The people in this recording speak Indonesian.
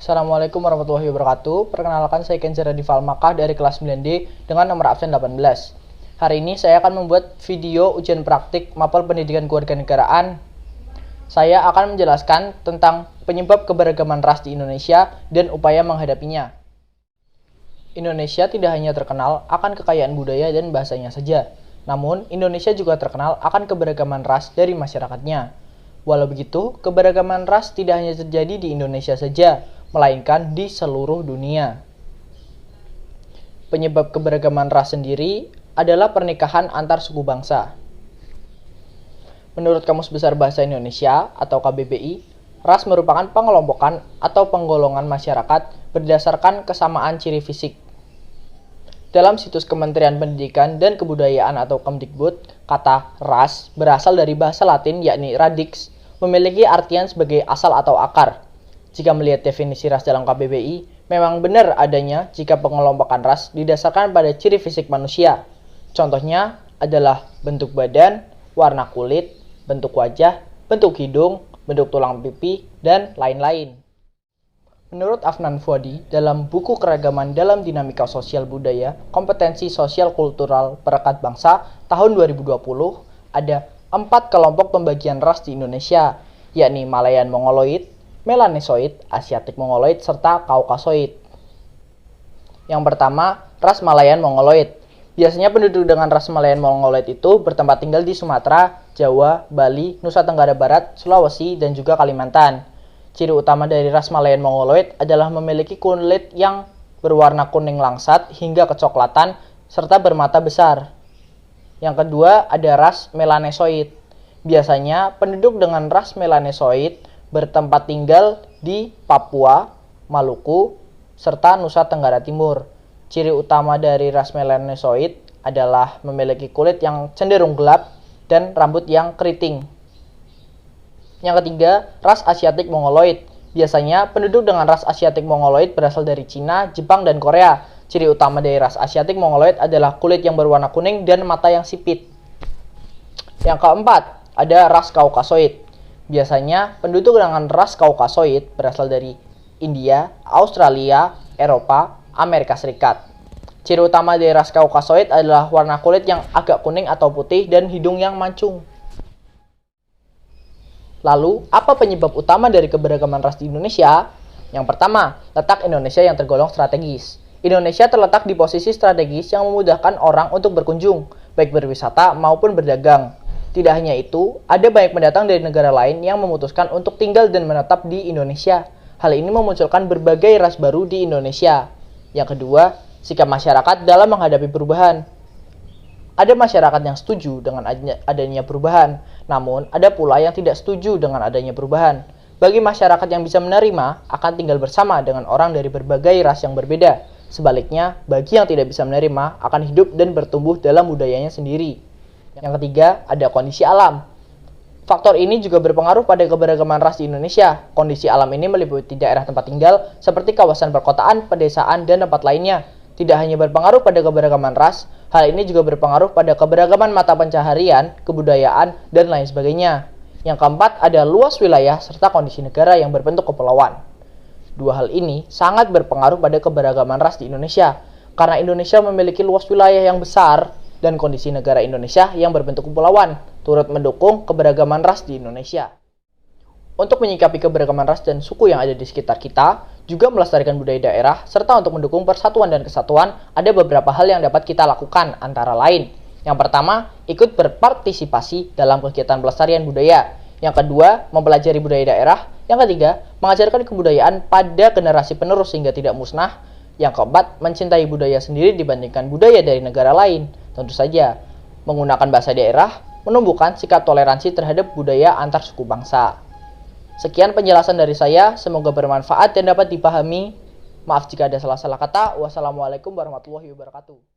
Assalamualaikum warahmatullahi wabarakatuh. Perkenalkan, saya Kenzer Radifal Makkah dari kelas 9D dengan nomor absen 18. Hari ini saya akan membuat video ujian praktik mapel pendidikan kewarganegaraan. Saya akan menjelaskan tentang penyebab keberagaman ras di Indonesia dan upaya menghadapinya. Indonesia tidak hanya terkenal akan kekayaan budaya dan bahasanya saja, namun Indonesia juga terkenal akan keberagaman ras dari masyarakatnya. Walau begitu, keberagaman ras tidak hanya terjadi di Indonesia saja, melainkan di seluruh dunia. Penyebab keberagaman ras sendiri adalah pernikahan antar suku bangsa. Menurut Kamus Besar Bahasa Indonesia atau KBBI, ras merupakan pengelompokan atau penggolongan masyarakat berdasarkan kesamaan ciri fisik. Dalam situs Kementerian Pendidikan dan Kebudayaan atau Kemdikbud, kata ras berasal dari bahasa Latin yakni radix, memiliki artian sebagai asal atau akar. Jika melihat definisi ras dalam KBBI, memang benar adanya jika pengelompokan ras didasarkan pada ciri fisik manusia. Contohnya adalah bentuk badan, warna kulit, bentuk wajah, bentuk hidung, bentuk tulang pipi, dan lain-lain. Menurut Afnan Fuadi, dalam buku Keragaman dalam Dinamika Sosial Budaya, Kompetensi Sosial Kultural Perekat Bangsa tahun 2020, ada 4 kelompok pembagian ras di Indonesia, yakni Malayan Mongoloid, Melanesoid, Asiatik Mongoloid, serta Kaukasoid. Yang pertama, ras Malayan Mongoloid. Biasanya penduduk dengan ras Malayan Mongoloid itu bertempat tinggal di Sumatera, Jawa, Bali, Nusa Tenggara Barat, Sulawesi, dan juga Kalimantan. Ciri utama dari ras Malayan Mongoloid adalah memiliki kulit yang berwarna kuning langsat hingga kecoklatan serta bermata besar. Yang kedua ada ras Melanesoid. Biasanya penduduk dengan ras Melanesoid bertempat tinggal di Papua, Maluku, serta Nusa Tenggara Timur. Ciri utama dari ras Melanesoid adalah memiliki kulit yang cenderung gelap dan rambut yang keriting. Yang ketiga, ras Asiatik Mongoloid. Biasanya penduduk dengan ras Asiatik Mongoloid berasal dari Cina, Jepang, dan Korea. Ciri utama dari ras Asiatik Mongoloid adalah kulit yang berwarna kuning dan mata yang sipit. Yang keempat, ada ras Kaukasoid. Biasanya penduduk dengan ras Kaukasoid berasal dari India, Australia, Eropa, Amerika Serikat. Ciri utama dari ras Kaukasoid adalah warna kulit yang agak kuning atau putih dan hidung yang mancung. Lalu, apa penyebab utama dari keberagaman ras di Indonesia? Yang pertama, letak Indonesia yang tergolong strategis. Indonesia terletak di posisi strategis yang memudahkan orang untuk berkunjung, baik berwisata maupun berdagang. Tidak hanya itu, ada banyak pendatang dari negara lain yang memutuskan untuk tinggal dan menetap di Indonesia. Hal ini memunculkan berbagai ras baru di Indonesia. Yang kedua, sikap masyarakat dalam menghadapi perubahan. Ada masyarakat yang setuju dengan adanya perubahan, namun ada pula yang tidak setuju dengan adanya perubahan. Bagi masyarakat yang bisa menerima, akan tinggal bersama dengan orang dari berbagai ras yang berbeda. Sebaliknya, bagi yang tidak bisa menerima, akan hidup dan bertumbuh dalam budayanya sendiri. Yang ketiga, ada kondisi alam. Faktor ini juga berpengaruh pada keberagaman ras di Indonesia. Kondisi alam ini meliputi daerah tempat tinggal, seperti kawasan perkotaan, pedesaan, dan tempat lainnya. Tidak hanya berpengaruh pada keberagaman ras, hal ini juga berpengaruh pada keberagaman mata pencaharian, kebudayaan, dan lain sebagainya. Yang keempat, ada luas wilayah serta kondisi negara yang berbentuk kepulauan. Dua hal ini sangat berpengaruh pada keberagaman ras di Indonesia, karena Indonesia memiliki luas wilayah yang besar dan kondisi negara Indonesia yang berbentuk kepulauan, turut mendukung keberagaman ras di Indonesia. Untuk menyikapi keberagaman ras dan suku yang ada di sekitar kita, juga melestarikan budaya daerah, serta untuk mendukung persatuan dan kesatuan, ada beberapa hal yang dapat kita lakukan, antara lain. Yang pertama, ikut berpartisipasi dalam kegiatan pelestarian budaya. Yang kedua, mempelajari budaya daerah. Yang ketiga, mengajarkan kebudayaan pada generasi penerus sehingga tidak musnah. Yang keempat, mencintai budaya sendiri dibandingkan budaya dari negara lain. Tentu saja, menggunakan bahasa daerah, menumbuhkan sikap toleransi terhadap budaya antar suku bangsa. Sekian penjelasan dari saya, semoga bermanfaat dan dapat dipahami. Maaf jika ada salah-salah kata. Wassalamualaikum warahmatullahi wabarakatuh.